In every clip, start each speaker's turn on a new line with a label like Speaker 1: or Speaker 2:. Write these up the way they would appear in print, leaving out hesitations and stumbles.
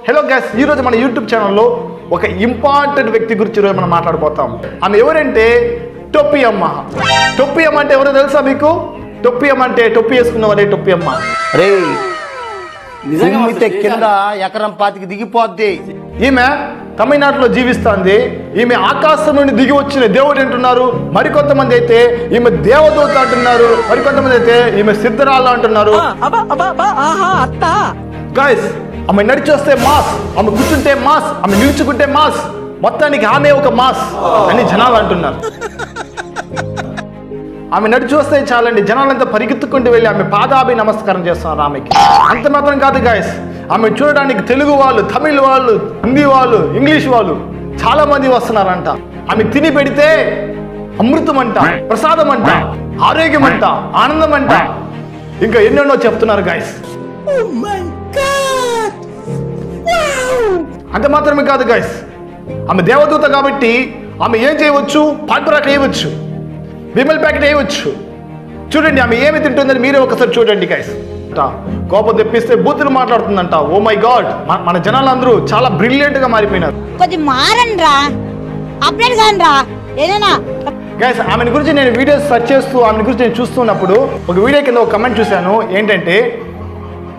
Speaker 1: Hello guys, ఈరోజు మన YouTube ఛానల్లో ఒక ఇంపార్టెంట్ వ్యక్తి గురించి ఈరోజు మనం మాట్లాడబోతాం. ఆమె ఎవరంటే టొప్పి అమ్మ. టొప్పి అమ్మ అంటే ఎవరో తెలుసా మీకు? టొప్పి అమ్మ అంటే టొప్పి వేసుకున్నవారే టొప్పి అమ్మ.
Speaker 2: రే నిజంగా కింద ఎకరం పాతికి దిగిపోద్ది.
Speaker 1: ఈమె తమిళనాడులో జీవిస్తుంది. ఈమె ఆకాశం నుండి దిగి వచ్చిన దేవుడు అంటున్నారు. మరికొంతమంది అయితే ఈమె దేవదూత అంటున్నారు. మరికొంతమంది అయితే ఈమె సిద్ధరాళ్ళ అంటున్నారు. గైస్, ఆమె నడిచి వస్తే మాస్, ఆమె కూర్చుంటే మాస్, ఆమె నిలుచుకుంటే మాస్, మొత్తానికి ఆమె ఒక మాస్ అని జనాలు అంటున్నారు. ఆమె నడిచి వస్తే చాలండి, జనాలంతా పరిగెత్తుకుంటూ వెళ్ళి ఆమె పాదాభి నమస్కారం చేస్తున్నారు ఆమెకి. అంత మాత్రం కాదు గైస్, ఆమె చూడడానికి తెలుగు వాళ్ళు, తమిళ్ వాళ్ళు, హిందీ వాళ్ళు, ఇంగ్లీష్ వాళ్ళు చాలా మంది వస్తున్నారంట. ఆమె తిని పెడితే అమృతం అంట, ప్రసాదం అంట, ఆరోగ్యం అంట, ఆనందం అంట, ఇంకా ఎన్నెన్నో చెప్తున్నారు గైస్. అంత మాత్రమే కాదు గైస్, ఆమె దేవదూత కాబట్టి ఆమె ఏం చేయవచ్చు? పాల్పరాట వేయవచ్చు, విమల్ ప్యాకెట్ వేయవచ్చు. చూడండి ఆమె ఏమి తింటుందని మీరే ఒకసారి చూడండి గైస్. కోపం తెప్పిస్తే బూతులు మాట్లాడుతుందంట. ఓ మై గాడ్, మన జనాలందరూ చాలా బ్రిలియంట్ గా మారిపోయినారు. గైస్, ఆమె గురించి నేను వీడియోస్ సెర్చ్ చేస్తూ ఆమె గురించి నేను చూస్తున్నప్పుడు ఒక వీడియో కింద ఒక కమెంట్ చూశాను. ఏంటంటే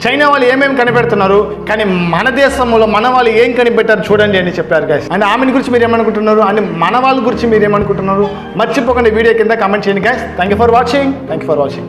Speaker 1: చైనా వాళ్ళు ఏమేమి కనిపెడుతున్నారు, కానీ మన దేశంలో మన వాళ్ళు ఏం కనిపెట్టారు చూడండి అని చెప్పారు గైస్. అండ్ ఆమె గురించి మీరు ఏమనుకుంటున్నారు, అండ్ మన వాళ్ళ గురించి మీరు ఏమనుకుంటున్నారు? మర్చిపోకుండా వీడియో కింద కమెంట్ చేయండి guys. Thank you for watching.